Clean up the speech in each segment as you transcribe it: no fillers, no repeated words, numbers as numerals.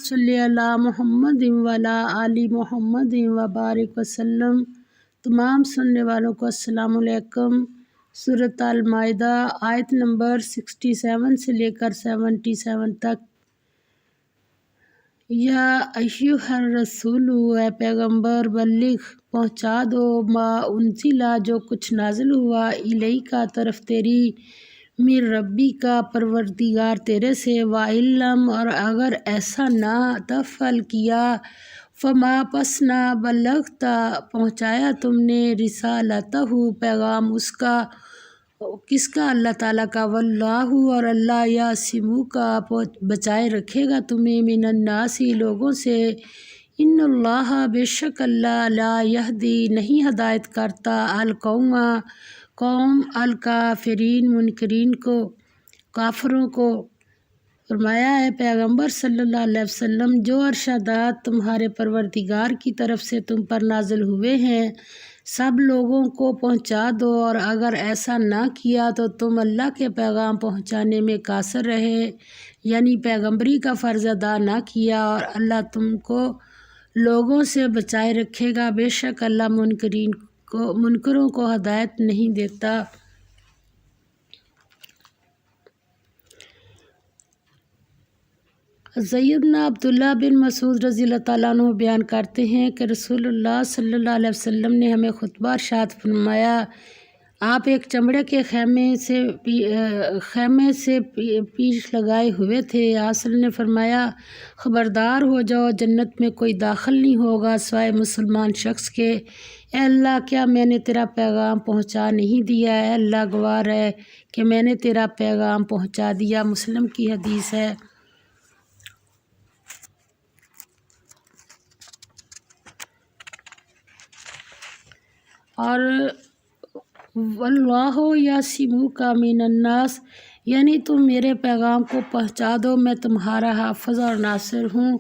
صلی علی محمد وعلی آل محمد وبارک وسلم۔ تمام سننے والوں کو السلام علیکم۔ سورۃ المائدہ آیت نمبر 67 سے لے کر 77 تک۔ یا ایھا الرسول، اے پیغمبر، بلغ پہنچا دو، ما انزل جو کچھ نازل ہوا، الیک طرف تیری، من ربی کا پروردگار تیرے سے، وَإِلَّمْ اور اگر ایسا نہ تفعل کیا، فما پس نہ بلغتا پہنچایا تم نے، رسالتہ پیغام اس کا، کس کا؟ اللہ تعالیٰ کا، واللہ اور اللہ یعصمک بچائے رکھے گا تمہیں، من الناس لوگوں سے، ان اللہ بے شک اللہ، لا یہدی نہیں ہدایت کرتا، قوم الکافرین منکرین کو، کافروں کو۔ فرمایا ہے پیغمبر صلی اللہ علیہ وسلم، جو ارشادات تمہارے پروردگار کی طرف سے تم پر نازل ہوئے ہیں سب لوگوں کو پہنچا دو، اور اگر ایسا نہ کیا تو تم اللہ کے پیغام پہنچانے میں قاصر رہے، یعنی پیغمبری کا فرض ادا نہ کیا، اور اللہ تم کو لوگوں سے بچائے رکھے گا، بے شک اللہ منکروں کو ہدایت نہیں دیتا۔ سیدنا عبداللہ بن مسعود رضی اللہ تعالیٰ عنہ بیان کرتے ہیں کہ رسول اللہ صلی اللہ علیہ وسلم نے ہمیں خطبہ ارشاد فرمایا۔ آپ ایک چمڑے کے خیمے سے پیش لگائے ہوئے تھے۔ آصل نے فرمایا، خبردار ہو جاؤ، جنت میں کوئی داخل نہیں ہوگا سوائے مسلمان شخص کے۔ اے اللہ، کیا میں نے تیرا پیغام پہنچا نہیں دیا؟ اے اللہ گواہ ہے کہ میں نے تیرا پیغام پہنچا دیا۔ مسلم کی حدیث ہے۔ اور واللہ یعصمک من الناس، یعنی تم میرے پیغام کو پہنچا دو، میں تمہارا حافظ اور ناصر ہوں۔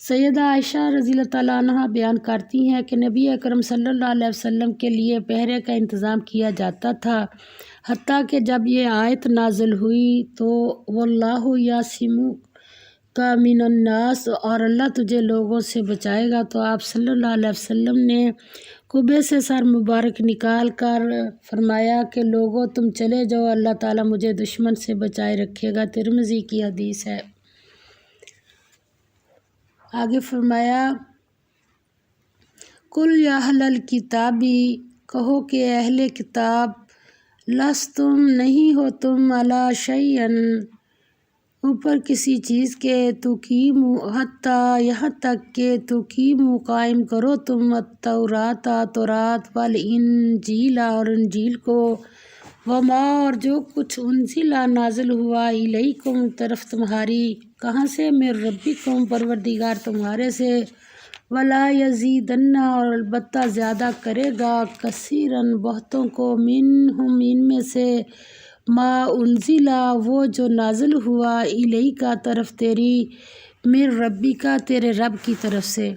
سیدہ عائشہ رضی اللہ تعالیٰ عنہ بیان کرتی ہیں کہ نبی اکرم صلی اللہ علیہ وسلم کے لیے پہرے کا انتظام کیا جاتا تھا، حتیٰ کہ جب یہ آیت نازل ہوئی تو واللہ یعصمک من الناس، اور اللہ تجھے لوگوں سے بچائے گا، تو آپ صلی اللہ علیہ وسلم نے قبے سے سر مبارک نکال کر فرمایا کہ لوگوں تم چلے جاؤ، اللہ تعالیٰ مجھے دشمن سے بچائے رکھے گا۔ ترمذی کی حدیث ہے۔ آگے فرمایا، قل یا اہل الکتاب، کہو کہ اہل کتاب، لستم نہیں ہو تم، علی شیء اوپر کسی چیز کے، تقیموا حتیٰ یہاں تک کہ تقیموا قائم کرو تم، التوراۃ تورات، والانجیل اور انجیل کو، وما اور جو کچھ انزل نازل ہوا، الیکم طرف تمہاری، کہاں سے؟ من ربکم پروردگار تمہارے سے، ولا یزیدن اور البتہ زیادہ کرے گا، کثیرن بہتوں کو، منہم ان میں سے، ما انزل وہ جو نازل ہوا، الیک طرف تیری، من ربک تیرے رب کی طرف سے،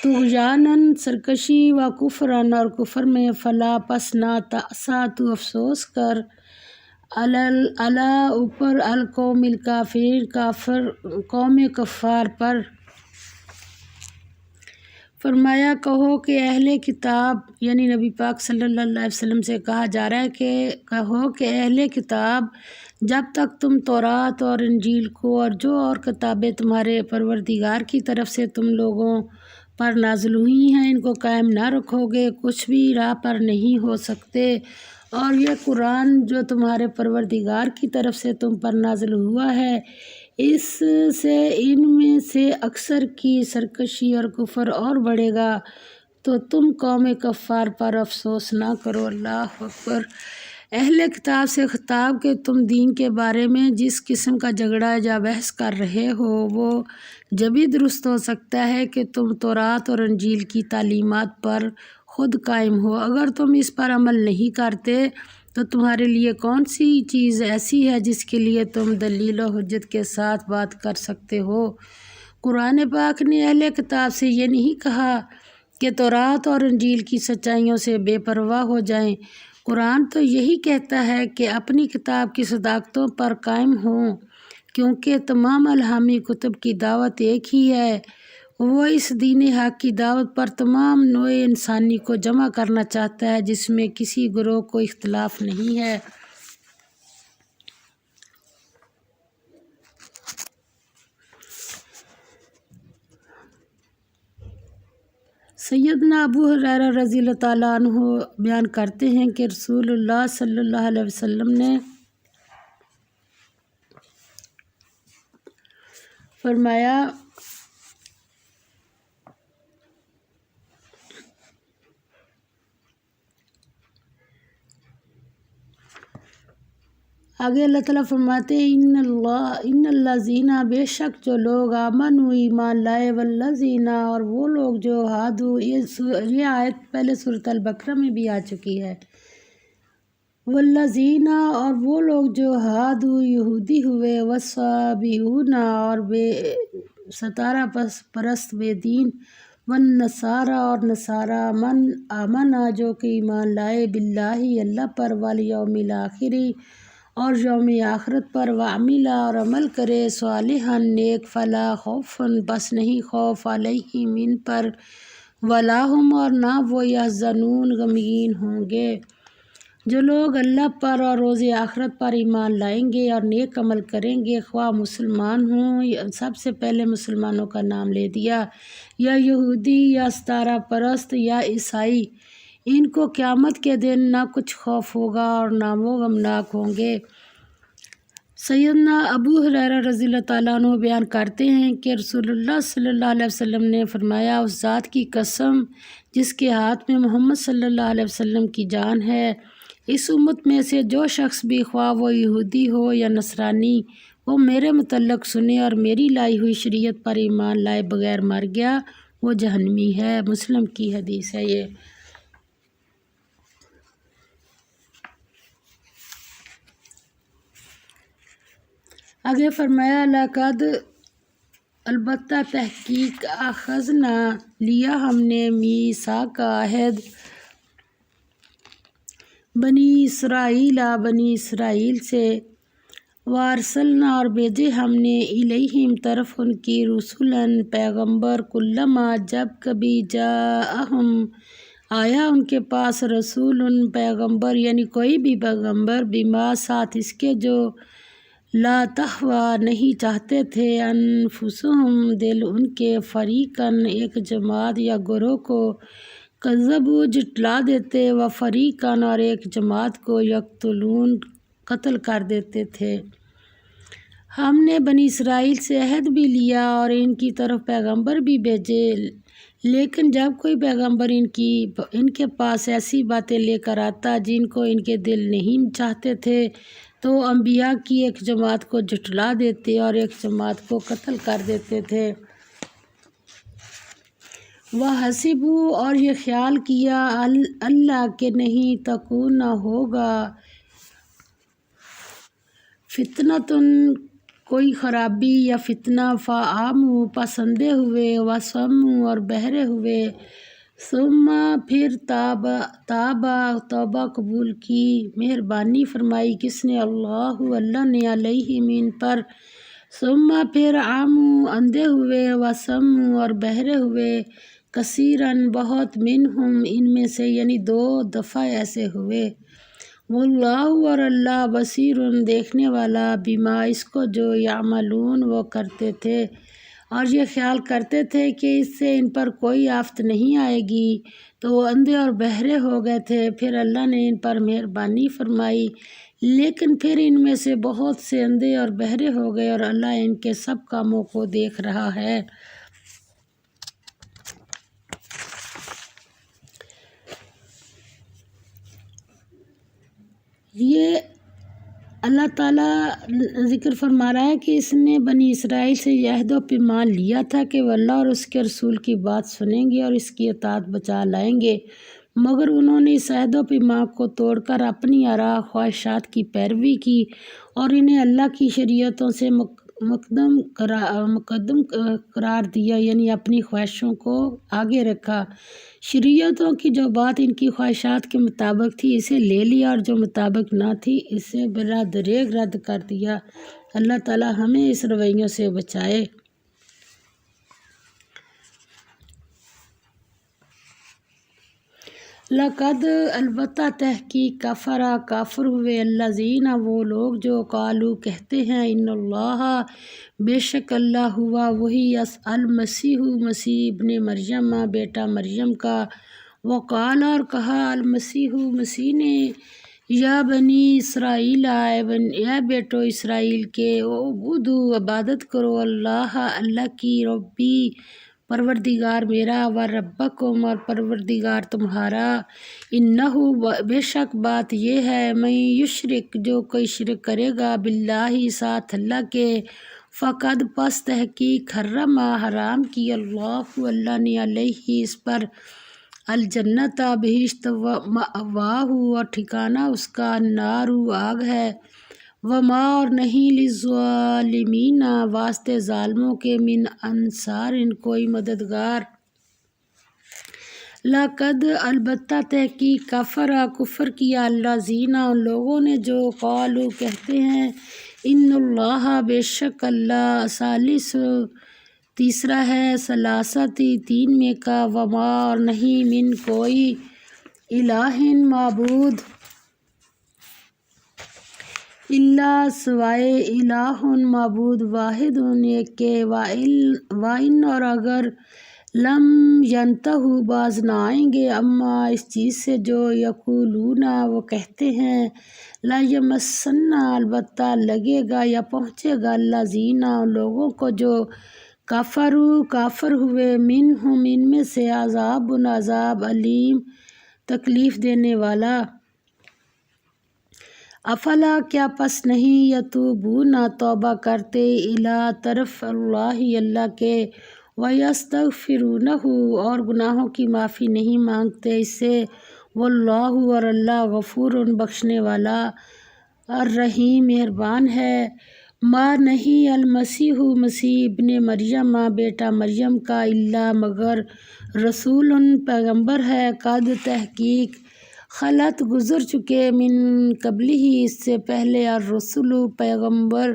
طغیاناً سرکشی، و کفرن اور کفر میں، فلا پس نہ تأسیٰ تو افسوس کر، علی اوپر، القوم الکافرین کافر قوم کفار پر۔ فرمایا، کہو کہ اہل کتاب، یعنی نبی پاک صلی اللہ علیہ وسلم سے کہا جا رہا ہے کہ کہو کہ اہل کتاب، جب تک تم تورات اور انجیل کو اور جو اور کتابیں تمہارے پروردگار کی طرف سے تم لوگوں پر نازل ہوئی ہیں ان کو قائم نہ رکھو گے، کچھ بھی راہ پر نہیں ہو سکتے، اور یہ قرآن جو تمہارے پروردگار کی طرف سے تم پر نازل ہوا ہے، اس سے ان میں سے اکثر کی سرکشی اور کفر اور بڑھے گا، تو تم قوم کفار پر افسوس نہ کرو۔ اللہ اکبر۔ اہل کتاب سے خطاب کہ تم دین کے بارے میں جس قسم کا جھگڑا یا بحث کر رہے ہو وہ جبھی درست ہو سکتا ہے کہ تم تورات اور انجیل کی تعلیمات پر خود قائم ہو۔ اگر تم اس پر عمل نہیں کرتے تو تمہارے لیے کون سی چیز ایسی ہے جس کے لیے تم دلیل و حجت کے ساتھ بات کر سکتے ہو؟ قرآن پاک نے اہل کتاب سے یہ نہیں کہا کہ تورات اور انجیل کی سچائیوں سے بے پرواہ ہو جائیں۔ قرآن تو یہی کہتا ہے کہ اپنی کتاب کی صداقتوں پر قائم ہوں، کیونکہ تمام الہامی کتب کی دعوت ایک ہی ہے۔ وہ اس دین حق کی دعوت پر تمام نوع انسانی کو جمع کرنا چاہتا ہے جس میں کسی گروہ کو اختلاف نہیں ہے۔ سیدنا ابو ہریرہ رضی اللہ تعالیٰ عنہ بیان کرتے ہیں کہ رسول اللہ صلی اللہ علیہ وسلم نے فرمایا آگے اللہ تعالیٰ فرماتے ہیں ان الذین بے شک جو لوگ آمنوا ایمان لائے والذین اور وہ لوگ جو ہادو، یہ آیت پہلے سورۃ البقرہ میں بھی آ چکی ہے، والذین اور وہ لوگ جو ہادو یہودی ہوئے، والصابئون اور بے ستارہ پرست بے دین، والنصارى اور نصارہ، من آمنا جو کہ ایمان لائے، باللہ اللہ پر، والیوم الآخر اور یوم آخرت پر، وعمل اور عمل کرے، صالحا نیک، فلا خوف بس نہیں خوف، علیہم ان پر، ولا ہم اور نہ وہ یحزنون غمگین ہوں گے۔ جو لوگ اللہ پر اور روز آخرت پر ایمان لائیں گے اور نیک عمل کریں گے، خواہ مسلمان ہوں، سب سے پہلے مسلمانوں کا نام لے دیا، یا یہودی یا ستارہ پرست یا عیسائی، ان کو قیامت کے دن نہ کچھ خوف ہوگا اور نہ وہ غمناک ہوں گے۔ سیدنا ابو ہریرہ رضی اللہ تعالیٰ عنہ بیان کرتے ہیں کہ رسول اللہ صلی اللہ علیہ وسلم نے فرمایا، اس ذات کی قسم جس کے ہاتھ میں محمد صلی اللہ علیہ وسلم کی جان ہے، اس امت میں سے جو شخص بھی، خواہ وہ یہودی ہو یا نصرانی، وہ میرے متعلق سنے اور میری لائی ہوئی شریعت پر ایمان لائے بغیر مر گیا، وہ جہنمی ہے۔ مسلم کی حدیث ہے یہ۔ آگے فرمایا، لقد البتہ تحقیق اخذنا لیا ہم نے میثاق عہد بنی اسرائیل سے، وارسلنا اور بھیجے ہم نے الیہم طرف ان کی، رسولاً پیغمبر، کلما جب کبھی، جاءہم آیا ان کے پاس، رسول پیغمبر یعنی کوئی بھی پیغمبر، بما ساتھ اس کے جو لا تہویٰ نہیں چاہتے تھے، انفسہم دل ان کے، فریقاً ایک جماعت یا گروہ کو، کذبوا جھٹلا دیتے، و فریقاً اور ایک جماعت کو، یقتلون قتل کر دیتے تھے۔ ہم نے بنی اسرائیل سے عہد بھی لیا اور ان کی طرف پیغمبر بھی بھیجے، لیکن جب کوئی پیغمبر ان کے پاس ایسی باتیں لے کر آتا جن کو ان کے دل نہیں چاہتے تھے، تو انبیاء کی ایک جماعت کو جھٹلا دیتے اور ایک جماعت کو قتل کر دیتے تھے۔ وَحَسِبُوا اور یہ خیال کیا، اللہ کہ نہیں، تکون نہ ہوگا، فتنۃ کوئی خرابی یا فتنہ، فآمنوا پسندے ہوئے، وصموا اور بہرے ہوئے، ثم پھر توبہ قبول کی، مہربانی فرمائی کس نے، اللہ نے، علیہم ان پر، ثم پھر عموا اندھے ہوئے، وصموا اور بہرے ہوئے، کثیراً بہت، منہم ان میں سے، یعنی 2 دفعہ ایسے ہوئے، واللہ اور اللہ، بصیر دیکھنے والا، بما اس کو جو یعملون وہ کرتے تھے، اور یہ خیال کرتے تھے کہ اس سے ان پر کوئی آفت نہیں آئے گی، تو وہ اندھے اور بہرے ہو گئے تھے، پھر اللہ نے ان پر مہربانی فرمائی، لیکن پھر ان میں سے بہت سے اندھے اور بہرے ہو گئے، اور اللہ ان کے سب کاموں کو دیکھ رہا ہے۔ یہ اللہ تعالیٰ ذکر فرما رہا ہے کہ اس نے بنی اسرائیل سے یہ عہد و پیمان لیا تھا کہ وہ اللہ اور اس کے رسول کی بات سنیں گے اور اس کی اطاعت بچا لائیں گے، مگر انہوں نے اس عہد و پیمان کو توڑ کر اپنی آراء خواہشات کی پیروی کی اور انہیں اللہ کی شریعتوں سے مقدم قرار دیا، یعنی اپنی خواہشوں کو آگے رکھا۔ شریعتوں کی جو بات ان کی خواہشات کے مطابق تھی اسے لے لیا، اور جو مطابق نہ تھی اسے بلا دریغ رد کر دیا۔ اللہ تعالی ہمیں اس رویوں سے بچائے۔ لقد البتہ تحقیق کافر ہوئے الذین وہ لوگ جو قالوا کہتے ہیں ان اللہ بے شک اللہ ہوا وہی المسیح مسیح ابن مریم بیٹا مریم کا، وقال اور کہا المسیح مسیح نے یا بنی اسرائیل اے بیٹو اسرائیل کے اعبدو عبادت کرو اللہ کی ربی پروردگار میرا و ربکم اور پروردگار تمہارا، انہ بے شک بات یہ ہے من یشرک جو کوئی شرک کرے گا باللہ ساتھ اللہ کے، فقد پس تحقیق حرام کی اللہ نے علیہ اس پر الجنت بہشت و مأواہ اور ٹھکانہ اس کا النار آگ ہے، وما اور نہیں للظالمین واسطے ظالموں کے من انصار کوئی مددگار۔ لقد البتہ تحقیق کفر کیا الذین ان لوگوں نے جو قالوا کہتے ہیں ان اللہ بے شک اللہ ثالث تیسرا ہے ثلاثتی تین میں کا، وما اور نہیں من کوئی الہ معبود الا سوائے الہ معبود واحد ایک کے، وَإِنْ اور اگر لم ینتہوا باز نہ آئیں گے اما اس چیز سے جو یقولون وہ کہتے ہیں، لَیَمَسَّنَّ البتہ لگے گا یا پہنچے گا الذین ان لوگوں کو جو کافر ہوئے منہم ان میں سے عذاب علیم تکلیف دینے والا۔ افلا کیا پس نہیں یتوبون توبہ کرتے الی طرف اللہ کے، ویستغفرونہ اور گناہوں کی معافی نہیں مانگتے اس سے، واللہ اور اللہ غفور بخشنے والا الرحیم مہربان ہے۔ ما نہیں المسیح مسیح ابن مریم بیٹا مریم کا الا مگر رسول پیغمبر ہے، قد تحقیق خلط گزر چکے من قبلہ اس سے پہلے الرسل پیغمبر،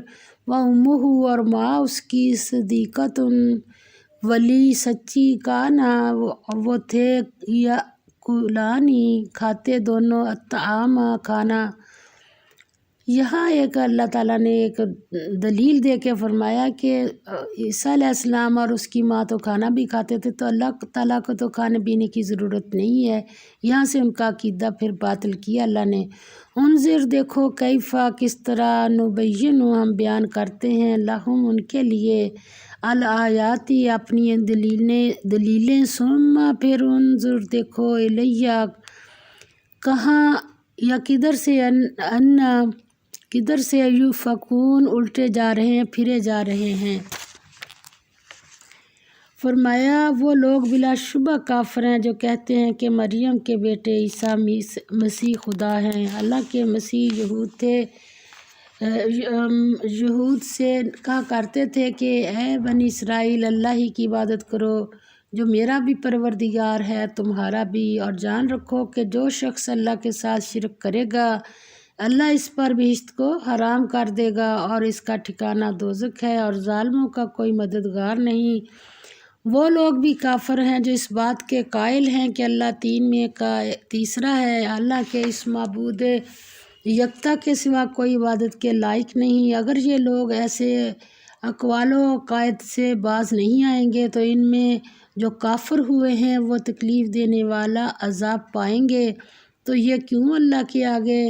و امہ اور ماں اس کی صدیقۃ ولی سچی، کانا وہ تھے یاکلانی کھاتے دونوں الطعام کھانا۔ یہاں ایک اللہ تعالیٰ نے ایک دلیل دے کے فرمایا کہ عیسیٰ علیہ السلام اور اس کی ماں تو کھانا بھی کھاتے تھے، تو اللہ تعالیٰ کو تو کھانے پینے کی ضرورت نہیں ہے۔ یہاں سے ان کا عقیدہ پھر باطل کیا اللہ نے۔ انظر دیکھو کیفا کس طرح نبین ہم بیان کرتے ہیں لہم ان کے لیے الآیاتی اپنی دلیلیں ثم پھر انظر دیکھو الیہ کہاں یا کدھر سے یوفکون الٹے جا رہے ہیں پھرے جا رہے ہیں۔ فرمایا وہ لوگ بلا شبہ کافر ہیں جو کہتے ہیں کہ مریم کے بیٹے عیسیٰ مسیح خدا ہیں، حالانکہ مسیح یہود سے کہا کرتے تھے کہ اے بنی اسرائیل اللہ ہی کی عبادت کرو جو میرا بھی پروردگار ہے تمہارا بھی، اور جان رکھو کہ جو شخص اللہ کے ساتھ شرک کرے گا اللہ اس پر بہشت کو حرام کر دے گا اور اس کا ٹھکانہ دوزخ ہے، اور ظالموں کا کوئی مددگار نہیں۔ وہ لوگ بھی کافر ہیں جو اس بات کے قائل ہیں کہ اللہ تین میں کا تیسرا ہے، اللہ کے اس معبود یکتا کے سوا کوئی عبادت کے لائق نہیں۔ اگر یہ لوگ ایسے اقوال و عقائد سے باز نہیں آئیں گے تو ان میں جو کافر ہوئے ہیں وہ تکلیف دینے والا عذاب پائیں گے، تو یہ کیوں اللہ کے آگے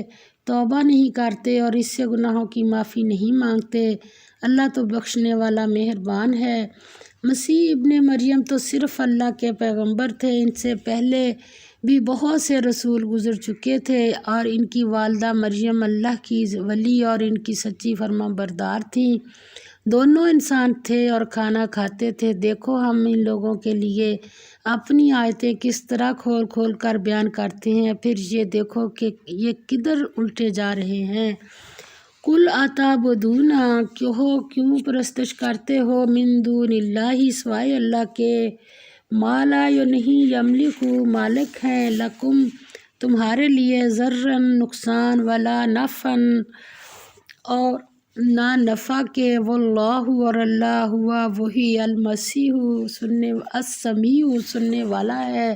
توبہ نہیں کرتے اور اس سے گناہوں کی معافی نہیں مانگتے؟ اللہ تو بخشنے والا مہربان ہے۔ مسیح ابن مریم تو صرف اللہ کے پیغمبر تھے، ان سے پہلے بھی بہت سے رسول گزر چکے تھے، اور ان کی والدہ مریم اللہ کی ولی اور ان کی سچی فرما بردار تھیں، دونوں انسان تھے اور کھانا کھاتے تھے۔ دیکھو ہم ان لوگوں کے لیے اپنی آیتیں کس طرح کھول کھول کر بیان کرتے ہیں، پھر یہ دیکھو کہ یہ کدھر الٹے جا رہے ہیں۔ کل اتعبدون کیوں پرستش کرتے ہو من دون اللہ سوائے اللہ کے، ما لا نہیں یملک مالک ہیں لکم تمہارے لیے ضرًا نقصان، ولا نفعًا اور نہ نفع کے، واللہ اور اللہ ہوا وہی، المسیح السمیع سننے والا ہے،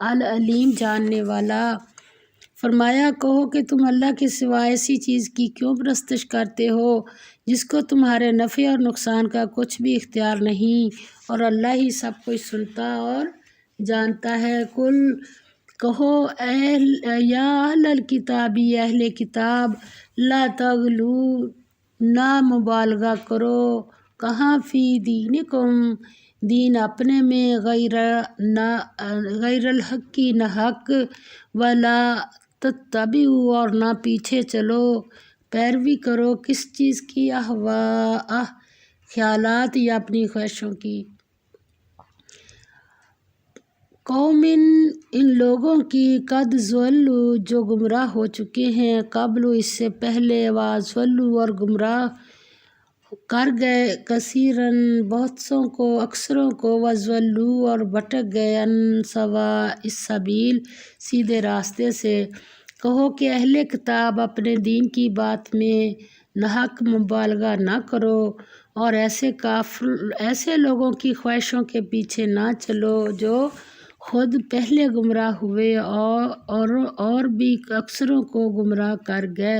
العلیم جاننے والا۔ فرمایا کہو کہ تم اللہ کے سوا ایسی چیز کی کیوں پرستش کرتے ہو جس کو تمہارے نفع اور نقصان کا کچھ بھی اختیار نہیں، اور اللہ ہی سب کچھ سنتا اور جانتا ہے۔ کل کہو یا اہل الکتابی، اہل کتاب، لا تغلو، نہ مبالغہ کرو، کہاں فی دینکم، دین اپنے میں، غیر الحق کی نہ حق، ولا تتبعوا اور نہ پیچھے چلو، پیروی کرو کس چیز کی، اہواء خیالات یا اپنی خواہشوں کی، قوم ان لوگوں کی، قد ضلوا جو گمراہ ہو چکے ہیں، قبل اس سے پہلے، واضلوا اور گمراہ کر گئے، کثیرن بہت سوں کو، اکثروں کو، وضلوا اور بھٹک گئے، عن سواء السبیل سیدھے راستے سے۔ کہو کہ اہل کتاب اپنے دین کی بات میں ناحق مبالغہ نہ کرو، اور ایسے لوگوں کی خواہشوں کے پیچھے نہ چلو جو خود پہلے گمراہ ہوئے اور بھی اکثروں کو گمراہ کر گئے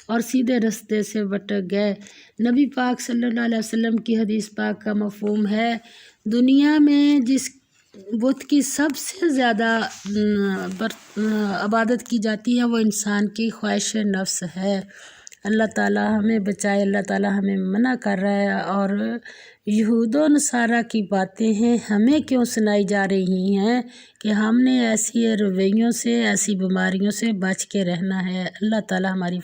اور سیدھے راستے سے بھٹک گئے۔ نبی پاک صلی اللہ علیہ وسلم کی حدیث پاک کا مفہوم ہے، دنیا میں جس بت کی سب سے زیادہ عبادت کی جاتی ہے وہ انسان کی خواہش نفس ہے۔ اللہ تعالیٰ ہمیں بچائے، اللہ تعالیٰ ہمیں منع کر رہا ہے، اور یہود و نصارہ کی باتیں ہیں ہمیں کیوں سنائی جا رہی ہیں کہ ہم نے ایسی رویوں سے، ایسی بیماریوں سے بچ کے رہنا ہے۔ اللہ تعالیٰ ہماری